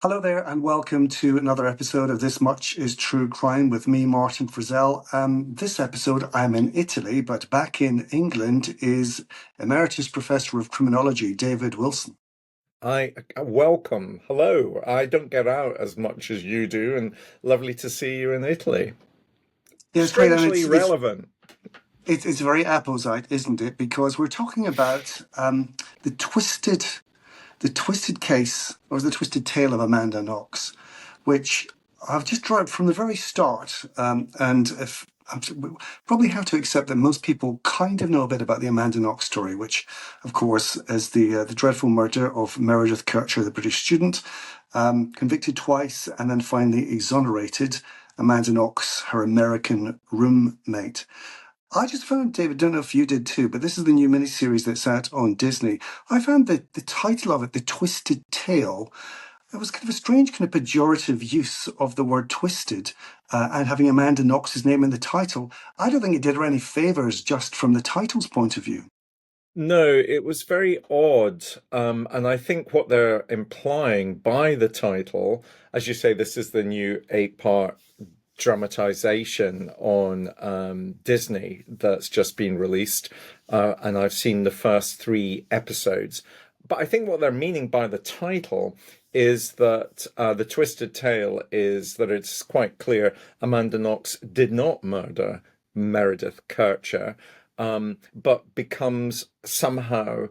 Hello there, and welcome to another episode of This Much is True Crime with me, Martin Frizell. This episode, I'm in Italy, but back in England is Emeritus Professor of Criminology, David Wilson. I welcome. Hello. I don't get out as much as you do, and lovely to see you in Italy. Yeah, it's great, and Strangely relevant. it's very apposite, isn't it? Because we're talking about the twisted the twisted case or the twisted tale of Amanda Knox, which I've just tried from the very start. And if we probably have to accept that most people kind of know a bit about the Amanda Knox story, which, of course, is the dreadful murder of Meredith Kercher, the British student, convicted twice and then finally exonerated. Amanda Knox, her American roommate. I just found, David, don't know if you did too, but this is the new miniseries that's out on Disney. I found that the title of it, The Twisted Tale, it was kind of a strange, kind of pejorative use of the word twisted and having Amanda Knox's name in the title. I don't think it did her any favors just from the title's point of view. No, it was very odd. And I think what they're implying by the title, as you say, this is the new eight-part dramatization on Disney that's just been released. And I've seen the first three episodes. But I think what they're meaning by the title is that the twisted tale is that it's quite clear Amanda Knox did not murder Meredith Kercher, but becomes somehow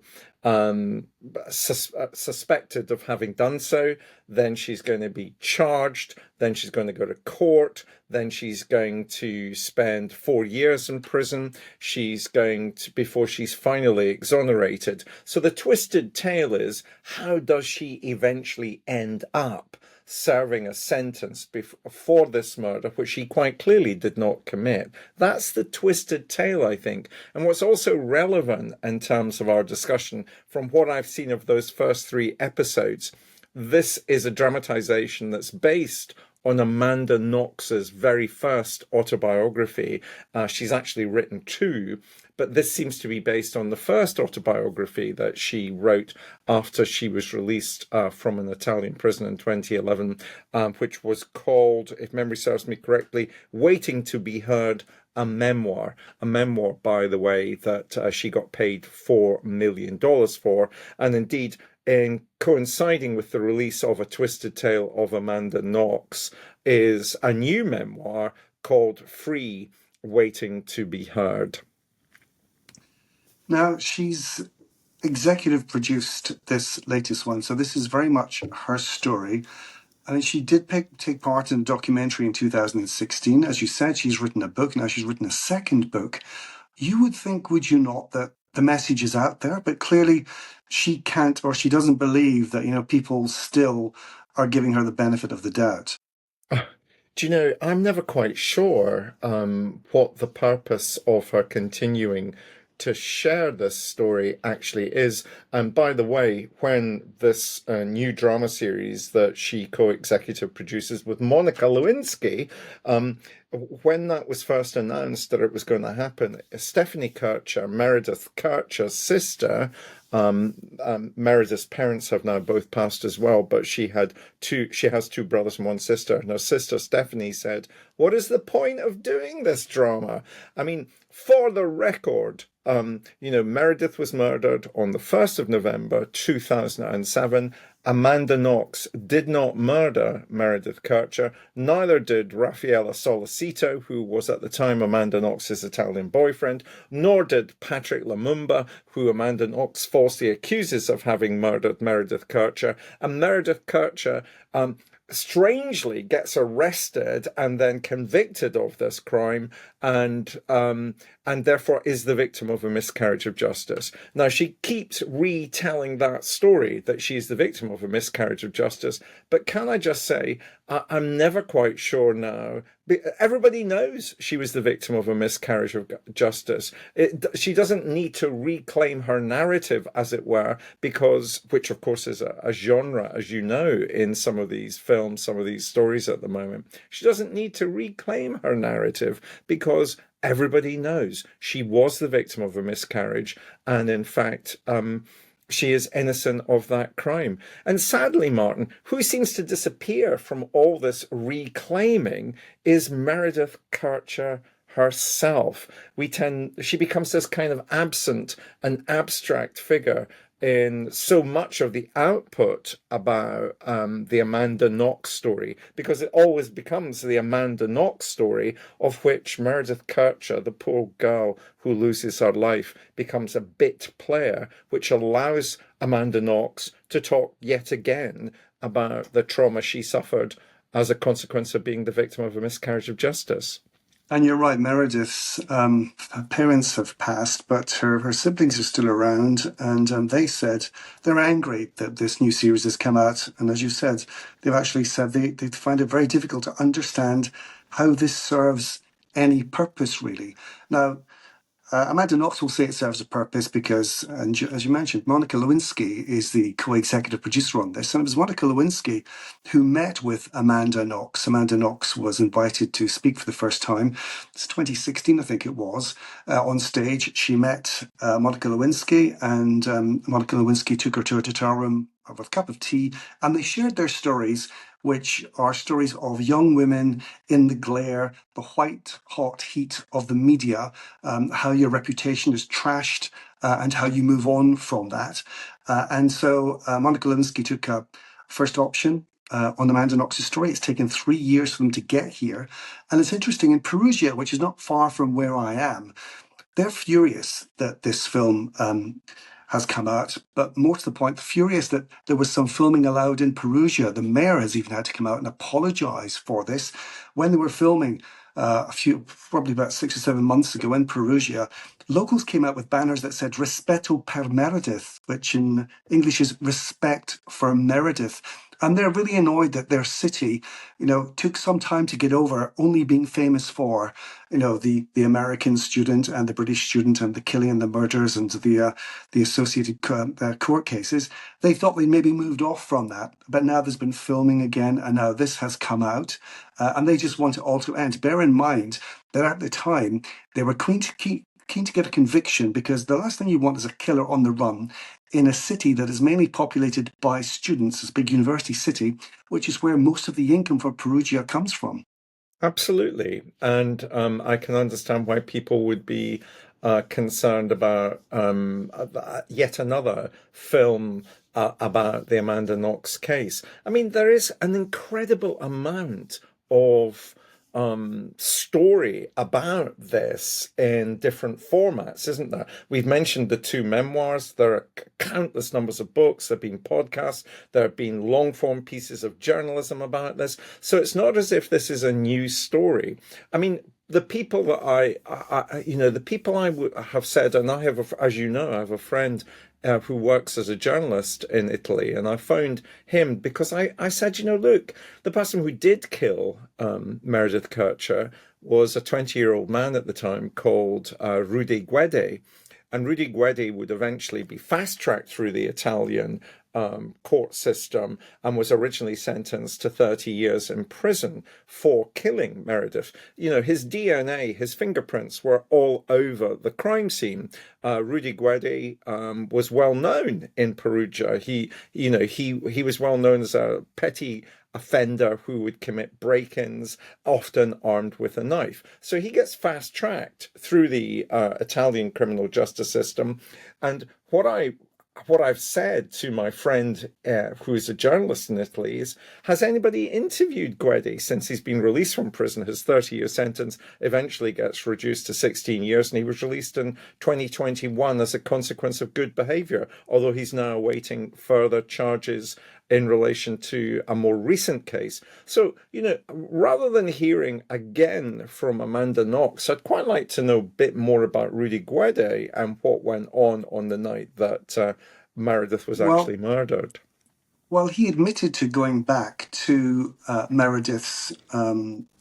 suspected of having done so. Then she's going to be charged. Then she's going to go to court. Then she's going to spend 4 years in prison. She's going to, before she's finally exonerated. So the twisted tale is, how does she eventually end up serving a sentence for this murder, which she quite clearly did not commit? That's the twisted tale, I think. And what's also relevant in terms of our discussion, from what I've seen of those first three episodes, this is a dramatization that's based on Amanda Knox's very first autobiography. She's actually written two, but this seems to be based on the first autobiography that she wrote after she was released from an Italian prison in 2011, which was called, if memory serves me correctly, Waiting to Be Heard, a memoir. A memoir, by the way, that she got paid $4 million for. And indeed, in coinciding with the release of A Twisted Tale of Amanda Knox is a new memoir called Free, Waiting to Be Heard. Now, she's executive produced this latest one, so this is very much her story. I mean, she did take part in a documentary in 2016. As you said, she's written a book. Now she's written a second book. You would think, would you not, that the message is out there, but clearly she can't, or she doesn't believe that, people still are giving her the benefit of the doubt. Do you know, I'm never quite sure what the purpose of her continuing to share this story actually is. And by the way, when this new drama series that she co-executive produces with Monica Lewinsky, when that was first announced that it was going to happen, Stephanie Kercher, Meredith Kercher's sister, Meredith's parents have now both passed as well, but she has two brothers and one sister. And her sister Stephanie said, "What is the point of doing this drama?" I mean, for the record, Meredith was murdered on the 1st of November 2007. Amanda Knox did not murder Meredith Kercher, neither did Raffaella Solicito, who was at the time Amanda Knox's Italian boyfriend, nor did Patrick Lumumba, who Amanda Knox falsely accuses of having murdered Meredith Kercher. And Meredith Kercher strangely gets arrested and then convicted of this crime, and therefore is the victim of a miscarriage of justice. Now, she keeps retelling that story, that she's the victim of a miscarriage of justice, but can I just say, I'm never quite sure now. Everybody knows she was the victim of a miscarriage of justice. She doesn't need to reclaim her narrative, as it were, because, which of course is a genre, as you know, in some of these films, some of these stories at the moment. She doesn't need to reclaim her narrative because everybody knows she was the victim of a miscarriage. And in fact, she is innocent of that crime. And sadly, Martin, who seems to disappear from all this reclaiming is Meredith Kercher herself. She becomes this kind of absent and abstract figure in so much of the output about the Amanda Knox story, because it always becomes the Amanda Knox story, of which Meredith Kercher, the poor girl who loses her life, becomes a bit player, which allows Amanda Knox to talk yet again about the trauma she suffered as a consequence of being the victim of a miscarriage of justice. And you're right, Meredith's her parents have passed, but her siblings are still around. And they said they're angry that this new series has come out. And as you said, they've actually said they find it very difficult to understand how this serves any purpose, really. Now, Amanda Knox will say it serves a purpose because, and as you mentioned, Monica Lewinsky is the co-executive producer on this. And it was Monica Lewinsky who met with Amanda Knox. Amanda Knox was invited to speak for the first time. It's 2016, I think it was, on stage. She met Monica Lewinsky, and Monica Lewinsky took her to a guitar room with a cup of tea, and they shared their stories, which are stories of young women in the glare, the white hot heat of the media, how your reputation is trashed, and how you move on from that. And so Monica Lewinsky took a first option on Amanda Knox's story. It's taken 3 years for them to get here. And it's interesting, in Perugia, which is not far from where I am, they're furious that this film has come out, but more to the point, furious that there was some filming allowed in Perugia. The mayor has even had to come out and apologise for this. When they were filming probably about 6 or 7 months ago in Perugia, locals came out with banners that said "Respeto per Meredith," which in English is "respect for Meredith." And they're really annoyed that their city, took some time to get over only being famous for, the American student and the British student and the killing and the murders and the associated court cases. They thought they'd maybe moved off from that, but now there's been filming again, and now this has come out, and they just want it all to end. Bear in mind that at the time they were keen to get a conviction, because the last thing you want is a killer on the run in a city that is mainly populated by students, it's a big university city, which is where most of the income for Perugia comes from. Absolutely. And I can understand why people would be concerned about yet another film about the Amanda Knox case. I mean, there is an incredible amount of story about this in different formats, isn't there? We've mentioned the two memoirs. There are countless numbers of books. There have been podcasts. There have been long form pieces of journalism about this. So it's not as if this is a new story. I mean, the people that the people I would have said, and I have, as you know, I have a friend who works as a journalist in Italy, and I phoned him because I said, look, the person who did kill Meredith Kercher was a 20-year-old man at the time called Rudy Guede. And Rudy Guede would eventually be fast-tracked through the Italian court system and was originally sentenced to 30 years in prison for killing Meredith. His DNA, his fingerprints were all over the crime scene. Rudy Guede was well known in Perugia. He was well known as a petty offender who would commit break-ins, often armed with a knife. So he gets fast-tracked through the Italian criminal justice system. And what I've said to my friend who is a journalist in Italy is, has anybody interviewed Guede since he's been released from prison? His 30-year sentence eventually gets reduced to 16 years, and he was released in 2021 as a consequence of good behavior, although he's now awaiting further charges in relation to a more recent case. So, rather than hearing again from Amanda Knox, I'd quite like to know a bit more about Rudy Guede and what went on the night that Meredith was actually Well, murdered. Well, he admitted to going back to Meredith's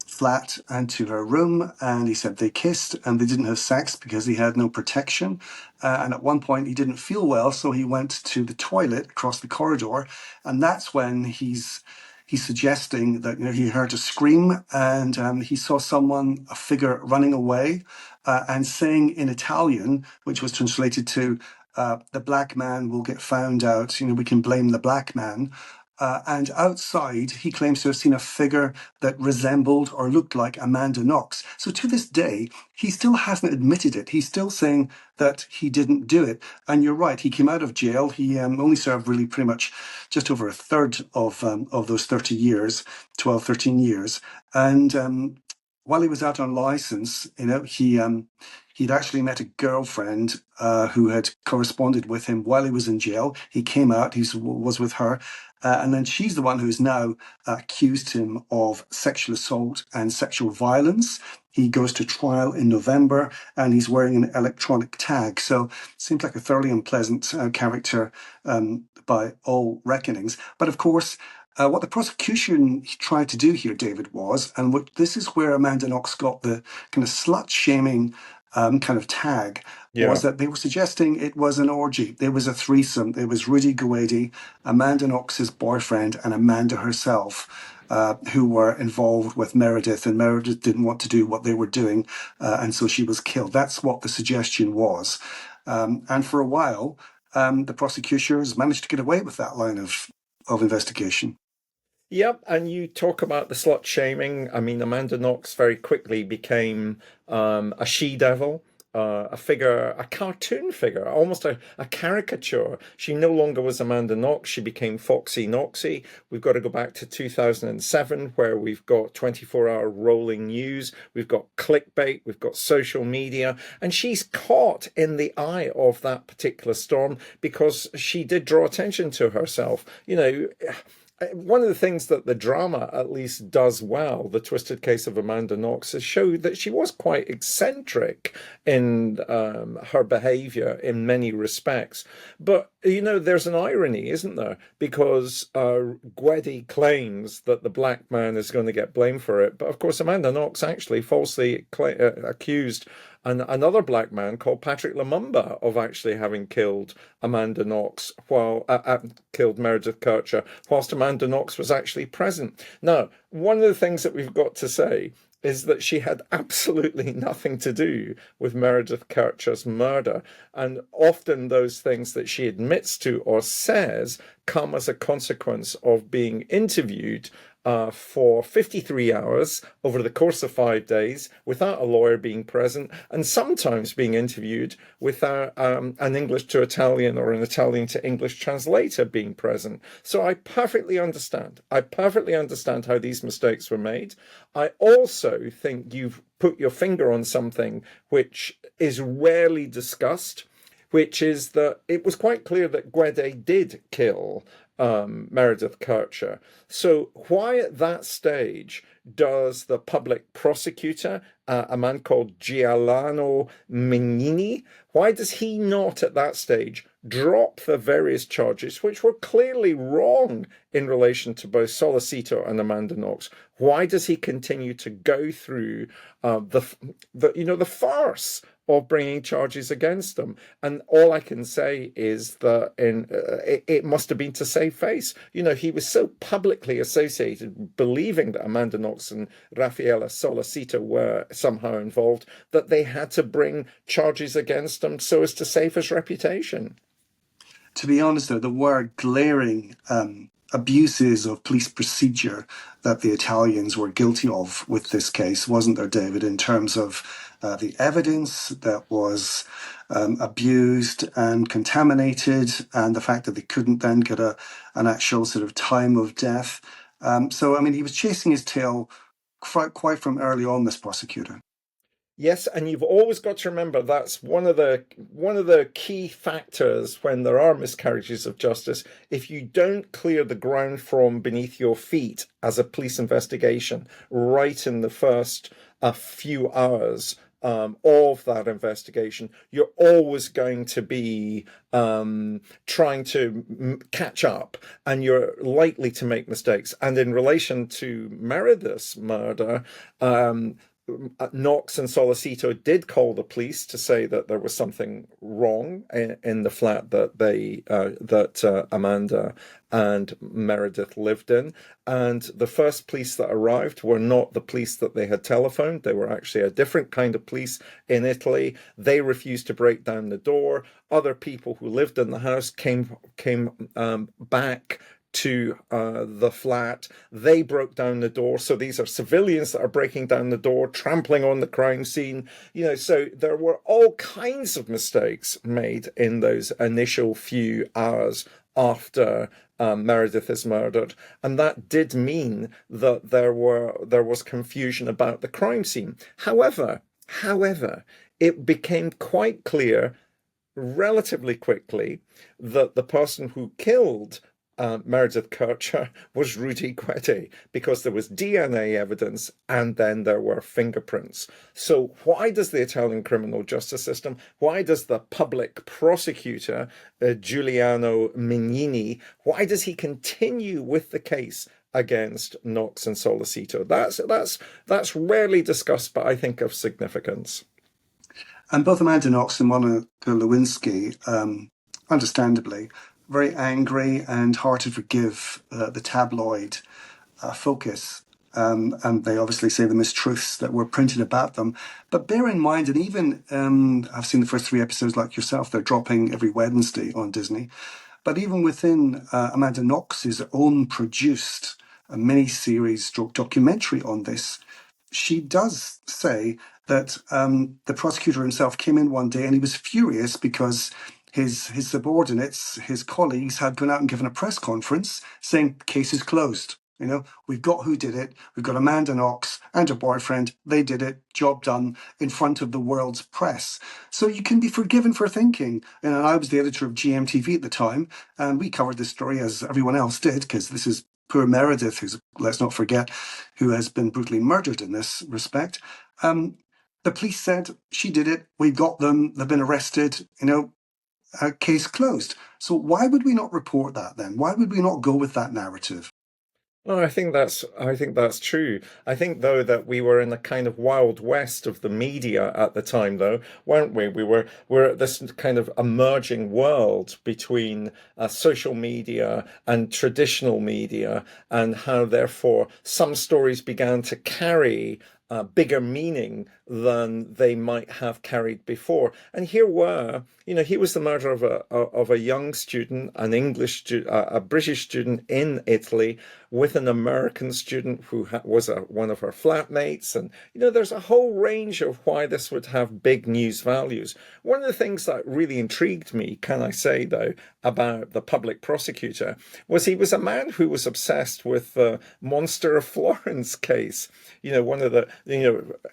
flat and to her room, and he said they kissed and they didn't have sex because he had no protection. And at one point, he didn't feel well, so he went to the toilet across the corridor, and that's when he's suggesting that he heard a scream, and he saw a figure running away, and saying in Italian, which was translated to the black man will get found out. We can blame the black man. And outside, he claims to have seen a figure that resembled or looked like Amanda Knox. So to this day, he still hasn't admitted it. He's still saying that he didn't do it. And you're right, he came out of jail. He only served really pretty much just over a third of those 30 years, 12, 13 years. And while he was out on license, he'd actually met a girlfriend who had corresponded with him while he was in jail. He came out, he was with her. And then she's the one who's now accused him of sexual assault and sexual violence. He goes to trial in November and he's wearing an electronic tag. So seems like a thoroughly unpleasant character by all reckonings. But of course, what the prosecution tried to do here, David, was, and this is where Amanda Knox got the kind of slut-shaming kind of tag, was Yeah. that they were suggesting it was an orgy. There was a threesome. It was Rudy Guede, Amanda Knox's boyfriend, and Amanda herself, who were involved with Meredith, and Meredith didn't want to do what they were doing, and so she was killed. That's what the suggestion was. And for a while, the prosecutors managed to get away with that line of investigation. Yep, and you talk about the slut shaming. I mean, Amanda Knox very quickly became a she-devil, a cartoon figure, almost a caricature. She no longer was Amanda Knox. She became Foxy Knoxy. We've got to go back to 2007, where we've got 24-hour rolling news. We've got clickbait. We've got social media. And she's caught in the eye of that particular storm because she did draw attention to herself. One of the things that the drama at least does well, The Twisted Case of Amanda Knox, is show that she was quite eccentric in her behavior in many respects. But, there's an irony, isn't there? Because Guede claims that the black man is going to get blamed for it. But of course, Amanda Knox actually falsely accused another black man called Patrick Lumumba of actually having killed Amanda Knox killed Meredith Kercher, whilst Amanda Knox was actually present. Now, one of the things that we've got to say is that she had absolutely nothing to do with Meredith Kercher's murder. And often those things that she admits to or says come as a consequence of being interviewed for 53 hours over the course of 5 days without a lawyer being present, and sometimes being interviewed without an English to Italian or an Italian to English translator being present. So I perfectly understand. I perfectly understand how these mistakes were made. I also think you've put your finger on something which is rarely discussed, which is that it was quite clear that Guede did kill Meredith Kercher. So why at that stage does the public prosecutor, a man called Giuliano Mignini, why does he not at that stage drop the various charges which were clearly wrong in relation to both Solicito and Amanda Knox? Why does he continue to go through the farce of bringing charges against them? And all I can say is that it must have been to save face. He was so publicly associated, believing that Amanda Knox and Raffaella Solicito were somehow involved, that they had to bring charges against him so as to save his reputation. To be honest, though, there were glaring abuses of police procedure that the Italians were guilty of with this case, wasn't there, David, in terms of the evidence that was abused and contaminated, and the fact that they couldn't then get an actual sort of time of death. So, I mean, he was chasing his tail quite from early on, this prosecutor. Yes, and you've always got to remember that's one of the key factors when there are miscarriages of justice. If you don't clear the ground from beneath your feet as a police investigation right in the first few hours of that investigation, you're always going to be trying to catch up, and you're likely to make mistakes. And in relation to Meredith's murder, Knox and Solicito did call the police to say that there was something wrong in the flat that Amanda and Meredith lived in. And the first police that arrived were not the police that they had telephoned. They were actually a different kind of police in Italy. They refused to break down the door. Other people who lived in the house came back to the flat. They broke down the door. So these are civilians that are breaking down the door, trampling on the crime scene. So there were all kinds of mistakes made in those initial few hours after Meredith is murdered, and that did mean that there was confusion about the crime scene. However, it became quite clear relatively quickly that the person who killed Meredith Kercher was Rudy Guede, because there was DNA evidence and then there were fingerprints. So why does the Italian criminal justice system, why does the public prosecutor, Giuliano Mignini, why does he continue with the case against Knox and Solicito? That's rarely discussed, but I think of significance. And both Amanda Knox and Monica Lewinsky, understandably, very angry and hard to forgive the tabloid focus. And they obviously say the mistruths that were printed about them. But bear in mind, and even I've seen the first 3 episodes like yourself, they're dropping every Wednesday on Disney. But even within Amanda Knox's own produced mini-series stroke documentary on this, she does say that the prosecutor himself came in one day and he was furious because his subordinates, his colleagues, had gone out and given a press conference saying case is closed. We've got who did it. We've got Amanda Knox and her boyfriend. They did it. Job done in front of the world's press. So you can be forgiven for thinking. And I was the editor of GMTV at the time, and we covered this story as everyone else did, because this is poor Meredith, who's, let's not forget, who has been brutally murdered in this respect. The police said she did it. We got them. They've been arrested. Case closed. So why would we not report that then? Why would we not go with that narrative? Well, I think that's true. I think though that we were in the kind of wild west of the media at the time, though, weren't we? We're at this kind of emerging world between social media and traditional media, and how therefore some stories began to carry bigger meaning than they might have carried before. And here were, he was the murder of a young student, an English student, a British student in Italy, with an American student who was one of her flatmates. And there's a whole range of why this would have big news values. One of the things that really intrigued me, can I say though, about the public prosecutor was he was a man who was obsessed with the Monster of Florence case. One of the,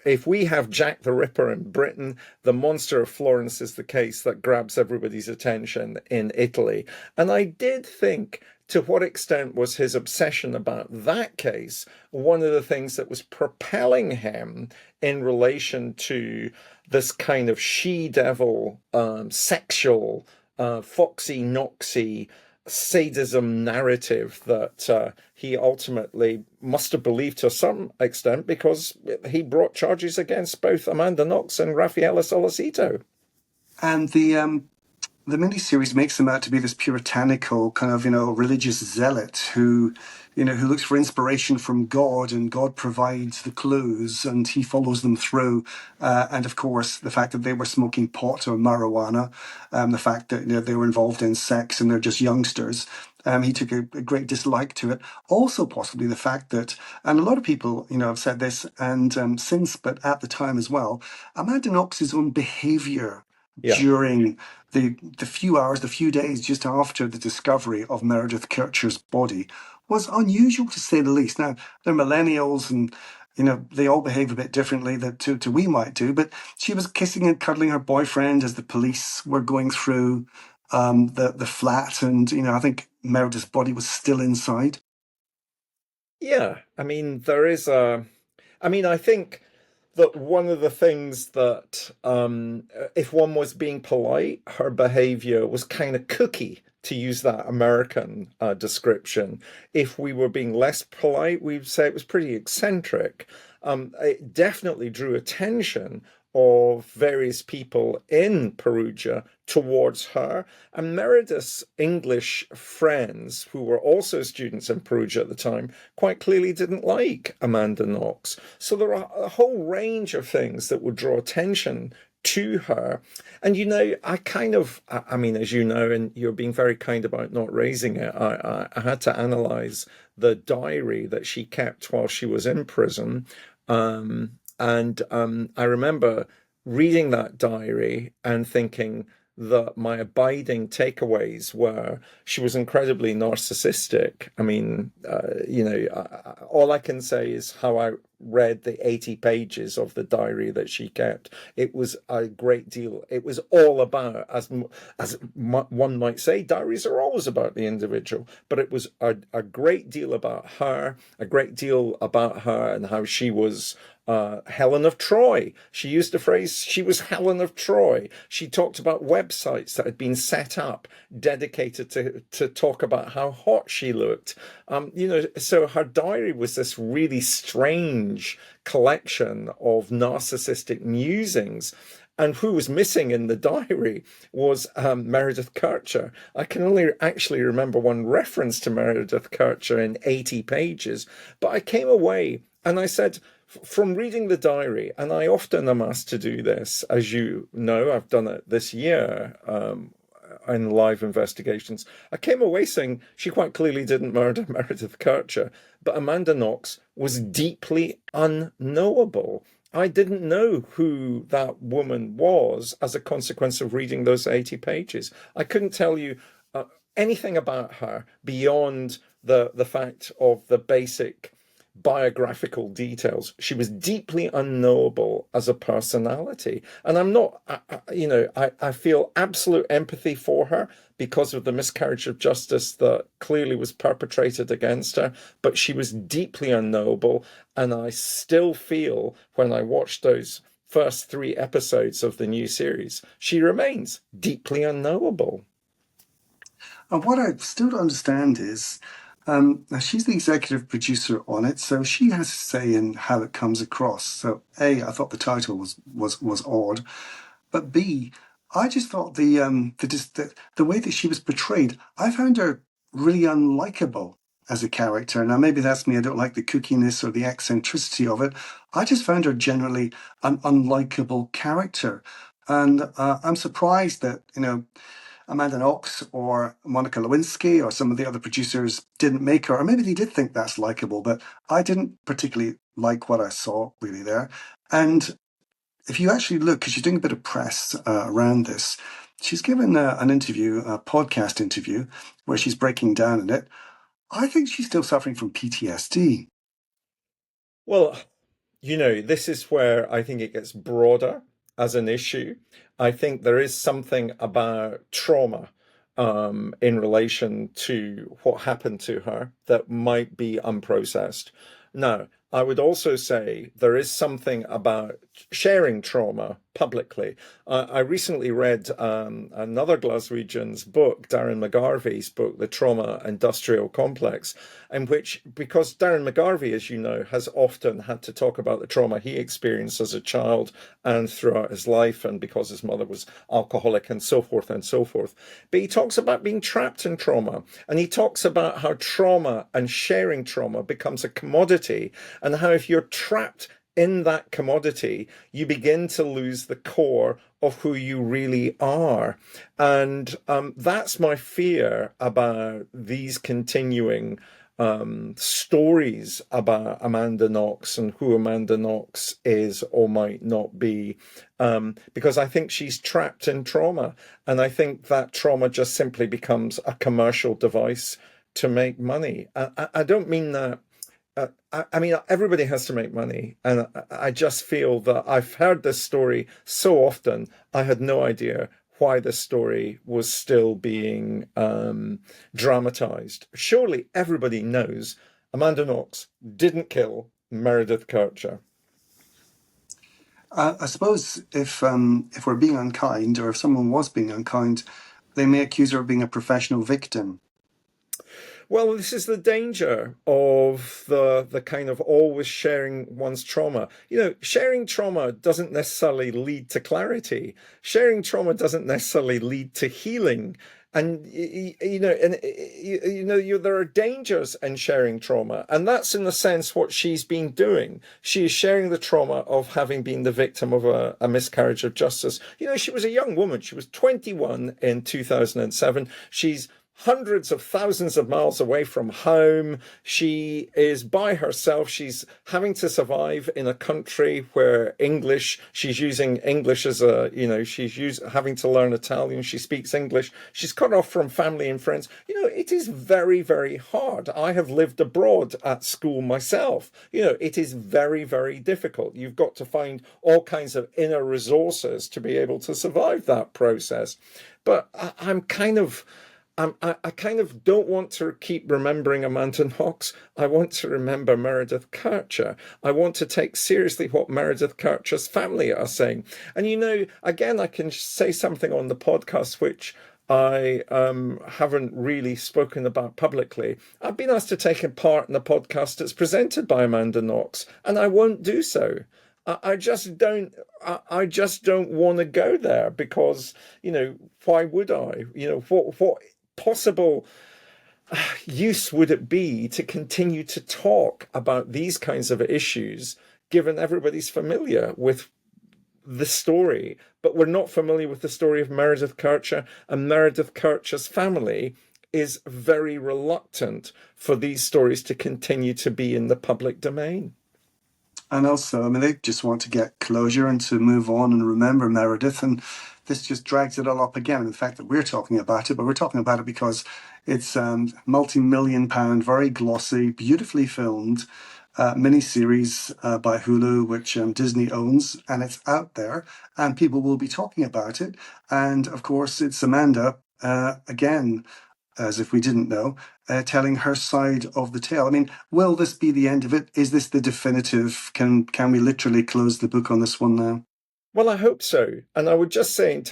if we have Jack the Ripper in Britain, the Monster of Florence is the case that grabs everybody's attention in Italy. And I did think, to what extent was his obsession about that case one of the things that was propelling him in relation to this kind of she-devil, sexual, foxy, noxy sadism narrative that he ultimately must have believed to some extent, because he brought charges against both Amanda Knox and Raffaella Solicito. And the miniseries makes him out to be this puritanical kind of, religious zealot who looks for inspiration from God, and God provides the clues and he follows them through. And of course, the fact that they were smoking pot or marijuana, the fact that they were involved in sex and they're just youngsters. He took a great dislike to it. Also, possibly the fact that, and a lot of people, have said this and since, but at the time as well, Amanda Knox's own behaviour Yeah. during the few hours, the few days just after the discovery of Meredith Kercher's body was unusual, to say the least. Now, they're millennials and, they all behave a bit differently than to we might do, but she was kissing and cuddling her boyfriend as the police were going through the flat, and, I think Meredith's body was still inside. Yeah. I mean, I think that one of the things that, if one was being polite, her behavior was kind of cookie, to use that American description. If we were being less polite, we'd say it was pretty eccentric. it definitely drew attention of various people in Perugia towards her. And Meredith's English friends, who were also students in Perugia at the time, quite clearly didn't like Amanda Knox. So there are a whole range of things that would draw attention to her. And I mean, as you know, and you're being very kind about not raising it, I had to analyze the diary that she kept while she was in prison. And I remember reading that diary and thinking that my abiding takeaways were she was incredibly narcissistic. I mean, all I can say is how I read the 80 pages of the diary that she kept. It was a great deal. It was all about, as one might say, diaries are always about the individual, but it was a great deal about her, a great deal about her and how she was Helen of Troy. She used the phrase, she was Helen of Troy. She talked about websites that had been set up dedicated to talk about how hot she looked. So her diary was this really strange collection of narcissistic musings. And who was missing in the diary was Meredith Kercher. I can only actually remember one reference to Meredith Kercher in 80 pages, but I came away and I said, from reading the diary, and I often am asked to do this, as you know, I've done it this year in live investigations. I came away saying she quite clearly didn't murder Meredith Kercher, but Amanda Knox was deeply unknowable. I didn't know who that woman was as a consequence of reading those 80 pages. I couldn't tell you anything about her beyond the fact of the basic biographical details. She was deeply unknowable as a personality. And I'm not, I feel absolute empathy for her because of the miscarriage of justice that clearly was perpetrated against her, but she was deeply unknowable. And I still feel when I watched those first 3 episodes of the new series, she remains deeply unknowable. And what I still don't understand is, now she's the executive producer on it, so she has a say in how it comes across. So A, I thought the title was odd, but B, I just thought the way that she was portrayed, I found her really unlikable as a character. Now maybe that's me. I don't like the kookiness or the eccentricity of it. I just found her generally an unlikable character, and I'm surprised that Amanda Knox or Monica Lewinsky or some of the other producers didn't make her, or maybe they did think that's likable, but I didn't particularly like what I saw really there. And if you actually look, because she's doing a bit of press around this, she's given an interview, a podcast interview, where she's breaking down in it. I think she's still suffering from PTSD. Well, this is where I think it gets broader as an issue. I think there is something about trauma in relation to what happened to her that might be unprocessed. Now, I would also say there is something about sharing trauma publicly. I recently read another Glaswegian's book, Darren McGarvey's book, The Trauma Industrial Complex, in which, because Darren McGarvey, as you know, has often had to talk about the trauma he experienced as a child and throughout his life, and because his mother was alcoholic and so forth and so forth. But he talks about being trapped in trauma, and he talks about how trauma and sharing trauma becomes a commodity, and how if you're trapped in that commodity, you begin to lose the core of who you really are. And that's my fear about these continuing stories about Amanda Knox and who Amanda Knox is or might not be, because I think she's trapped in trauma. And I think that trauma just simply becomes a commercial device to make money. I don't mean that. I mean, everybody has to make money. And I just feel that I've heard this story so often, I had no idea why this story was still being dramatized. Surely everybody knows Amanda Knox didn't kill Meredith Kercher. I suppose if we're being unkind, or if someone was being unkind, they may accuse her of being a professional victim. Well, this is the danger of the kind of always sharing one's trauma. Sharing trauma doesn't necessarily lead to clarity. Sharing trauma doesn't necessarily lead to healing. And there are dangers in sharing trauma, and that's in a sense what she's been doing. She is sharing the trauma of having been the victim of a miscarriage of justice. She was a young woman. She was 21 in 2007. She's hundreds of thousands of miles away from home. She is by herself. She's having to survive in a country where she's using English as having to learn Italian. She speaks English. She's cut off from family and friends. It is very, very hard. I have lived abroad at school myself. It is very, very difficult. You've got to find all kinds of inner resources to be able to survive that process. But I kind of don't want to keep remembering Amanda Knox. I want to remember Meredith Kercher. I want to take seriously what Meredith Kercher's family are saying. And again, I can say something on the podcast which I haven't really spoken about publicly. I've been asked to take a part in the podcast that's presented by Amanda Knox, and I won't do so. I just don't want to go there because, why would I? What possible use would it be to continue to talk about these kinds of issues, given everybody's familiar with the story, but we're not familiar with the story of Meredith Kercher, and Meredith Kercher's family is very reluctant for these stories to continue to be in the public domain. And also, they just want to get closure and to move on and remember Meredith. And this just drags it all up again. And the fact that we're talking about it, but we're talking about it because it's multi-million-pound, very glossy, beautifully filmed miniseries by Hulu, which Disney owns, and it's out there, and people will be talking about it. And of course, it's Amanda again, as if we didn't know, telling her side of the tale. Will this be the end of it? Is this the definitive? Can we literally close the book on this one now? Well, I hope so. And I would just say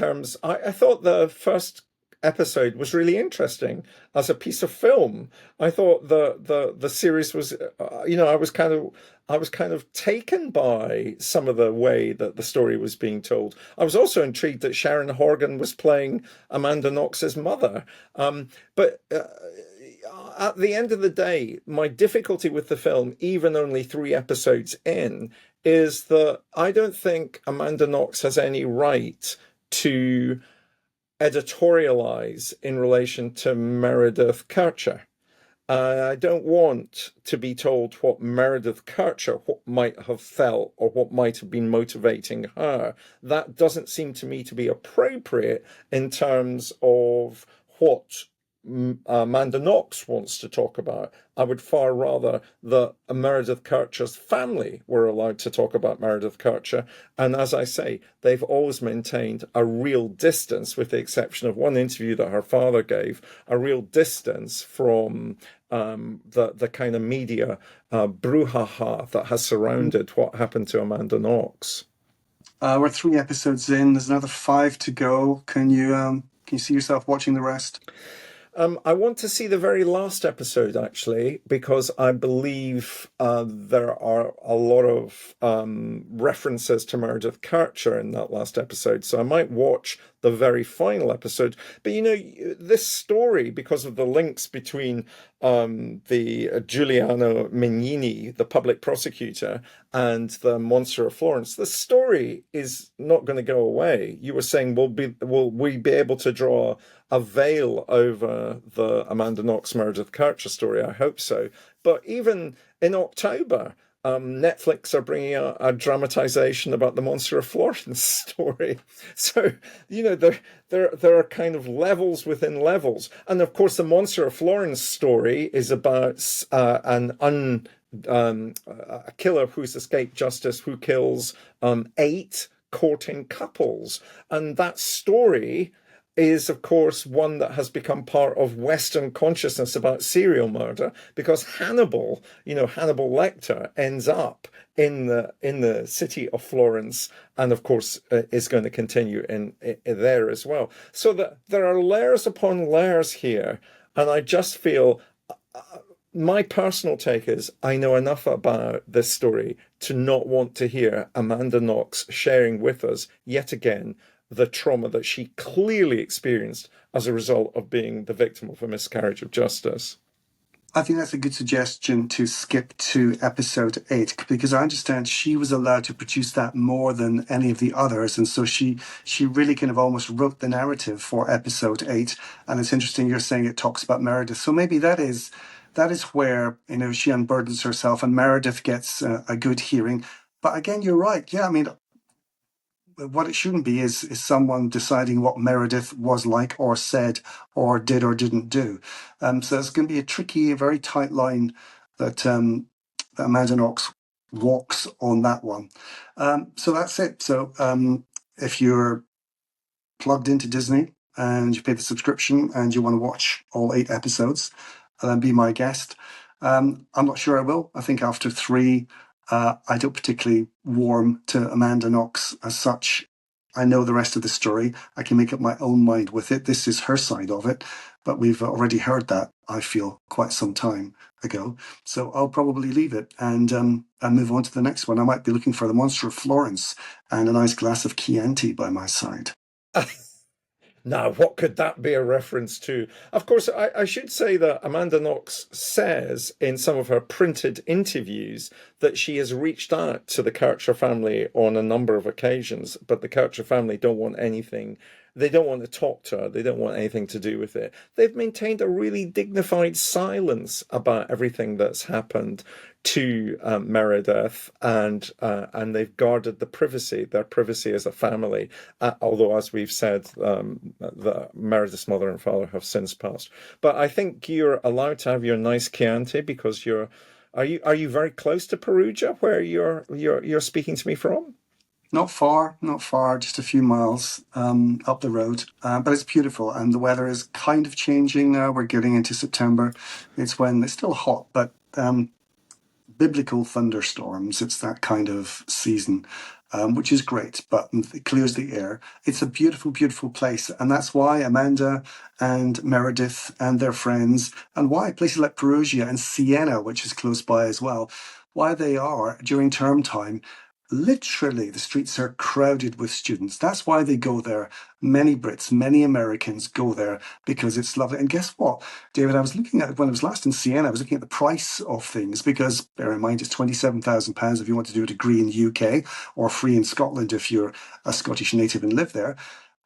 I thought the first episode was really interesting as a piece of film. I thought the series was, I was kind of taken by some of the way that the story was being told. I was also intrigued that Sharon Horgan was playing Amanda Knox's mother. But at the end of the day, my difficulty with the film, even only 3 episodes in, is that I don't think Amanda Knox has any right to editorialize in relation to Meredith Kercher. I don't want to be told what Meredith Kercher might have felt or what might have been motivating her. That doesn't seem to me to be appropriate in terms of what Amanda Knox wants to talk about. I would far rather that Meredith Kercher's family were allowed to talk about Meredith Kercher. And as I say, they've always maintained a real distance, with the exception of one interview that her father gave, a real distance from the kind of media brouhaha that has surrounded what happened to Amanda Knox. We're 3 episodes in. There's another 5 to go. Can you see yourself watching the rest? I want to see the very last episode, actually, because I believe there are a lot of references to Meredith Kercher in that last episode. So I might watch the very final episode. But, this story, because of the links between the Giuliano Mignini, the public prosecutor, and the Monster of Florence, the story is not going to go away. You were saying, will we be able to draw a veil over the Amanda Knox Meredith Kercher story? I hope so. But even in October, Netflix are bringing out a dramatization about the Monster of Florence story. So, there are kind of levels within levels. And of course, the Monster of Florence story is about a killer who's escaped justice, who kills 8 courting couples. And that story is, of course, one that has become part of Western consciousness about serial murder, because Hannibal Lecter ends up in the city of Florence, and of course is going to continue in there as well. So that there are layers upon layers here, and I just feel my personal take is I know enough about this story to not want to hear Amanda Knox sharing with us yet again the trauma that she clearly experienced as a result of being the victim of a miscarriage of justice. I think that's a good suggestion to skip to episode 8 because I understand she was allowed to produce that more than any of the others, and so she really kind of almost wrote the narrative for episode 8. And it's interesting you're saying it talks about Meredith, so maybe that is where she unburdens herself, and Meredith gets a good hearing. But again, you're right. Yeah, I mean, what it shouldn't be is someone deciding what Meredith was like or said or did or didn't do. So it's going to be a tricky, very tight line that Amanda Knox walks on that one. So that's it. So if you're plugged into Disney and you pay the subscription and you want to watch all 8 episodes, then be my guest. I'm not sure I will. I think after 3, I don't particularly warm to Amanda Knox as such. I know the rest of the story. I can make up my own mind with it. This is her side of it, but we've already heard that, I feel, quite some time ago. So I'll probably leave it and move on to the next one. I might be looking for The Monster of Florence and a nice glass of Chianti by my side. Now, what could that be a reference to? Of course, I should say that Amanda Knox says in some of her printed interviews that she has reached out to the Kercher family on a number of occasions, but the Kercher family don't want anything. They don't want to talk to her. They don't want anything to do with it. They've maintained a really dignified silence about everything that's happened to Meredith, and they've guarded their privacy as a family. Although, as we've said, Meredith's mother and father have since passed. But I think you're allowed to have your nice Chianti because you're. Are you very close to Perugia, where you're speaking to me from? Not far, not far, just a few miles up the road. But it's beautiful, and the weather is kind of changing now. We're getting into September. It's when it's still hot, but biblical thunderstorms. It's that kind of season, which is great, but it clears the air. It's a beautiful, beautiful place. And that's why Amanda and Meredith and their friends, and why places like Perugia and Siena, which is close by as well, why they are during term time. Literally, the streets are crowded with students. That's why they go there. Many Brits, many Americans go there because it's lovely. And guess what, David? I was looking at when I was last in Siena, I was looking at the price of things because bear in mind it's £27,000 if you want to do a degree in the UK or free in Scotland if you're a Scottish native and live there.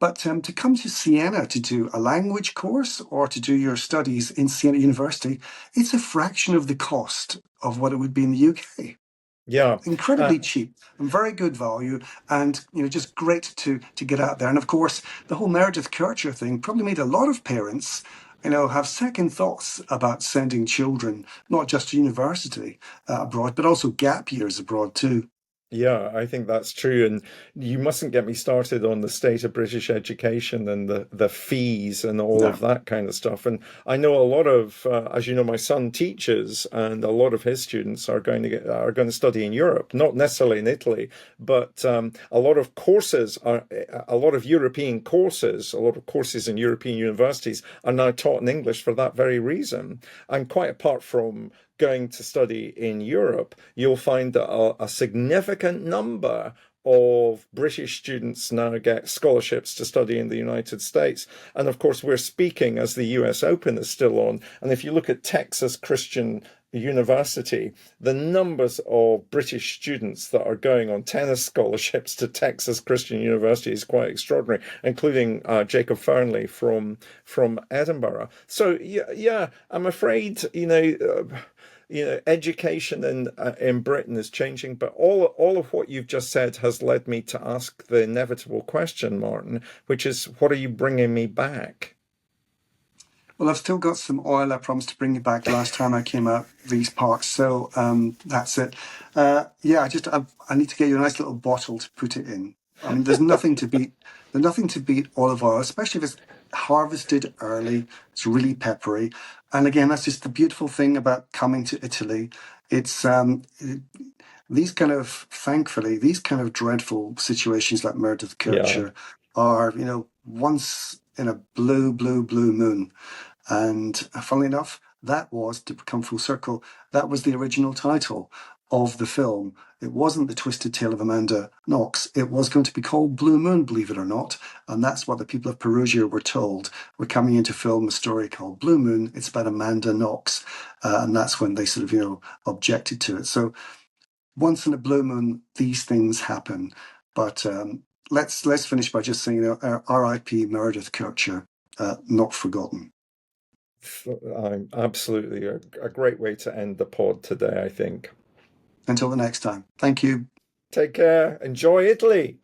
But to come to Siena to do a language course or to do your studies in Siena University, it's a fraction of the cost of what it would be in the UK. Yeah. Incredibly cheap and very good value, and just great to get out there. And of course, the whole Meredith Kercher thing probably made a lot of parents have second thoughts about sending children not just to university abroad, but also gap years abroad too. Yeah, I think that's true. And you mustn't get me started on the state of British education and the fees and all of No. that kind of stuff. And I know a lot of, as you know, my son teaches, and a lot of his students are going to study in Europe, not necessarily in Italy, but a lot of courses are a lot of European courses, a lot of courses in European universities are now taught in English for that very reason. And quite apart from going to study in Europe, you'll find that a significant number of British students now get scholarships to study in the United States. And of course, we're speaking as the US Open is still on. And if you look at Texas Christian University, the numbers of British students that are going on tennis scholarships to Texas Christian University is quite extraordinary, including Jacob Fernley from Edinburgh. So yeah, I'm afraid education in Britain is changing, but all of what you've just said has led me to ask the inevitable question, Martin, which is, what are you bringing me back? Well, I've still got some oil I promised to bring you back last time I came out these parts, so that's it. Yeah, I need to get you a nice little bottle to put it in. I mean, there's nothing to beat olive oil, especially if it's harvested early. It's really peppery, and again, that's just the beautiful thing about coming to Italy. It's thankfully, these kind of dreadful situations like Meredith Yeah. Kercher are, once in a blue, blue, blue moon. And funnily enough, that was, to come full circle, that was the original title of the film. It wasn't The Twisted Tale of Amanda Knox. It was going to be called Blue Moon, believe it or not. And that's what the people of Perugia were told. We're coming in to film a story called Blue Moon. It's about Amanda Knox. And that's when they sort of, objected to it. So once in a blue moon, these things happen. But let's finish by just saying, R.I.P. Meredith Kercher, not forgotten. Absolutely a great way to end the pod today, I think. Until the next time. Thank you. Take care. Enjoy Italy.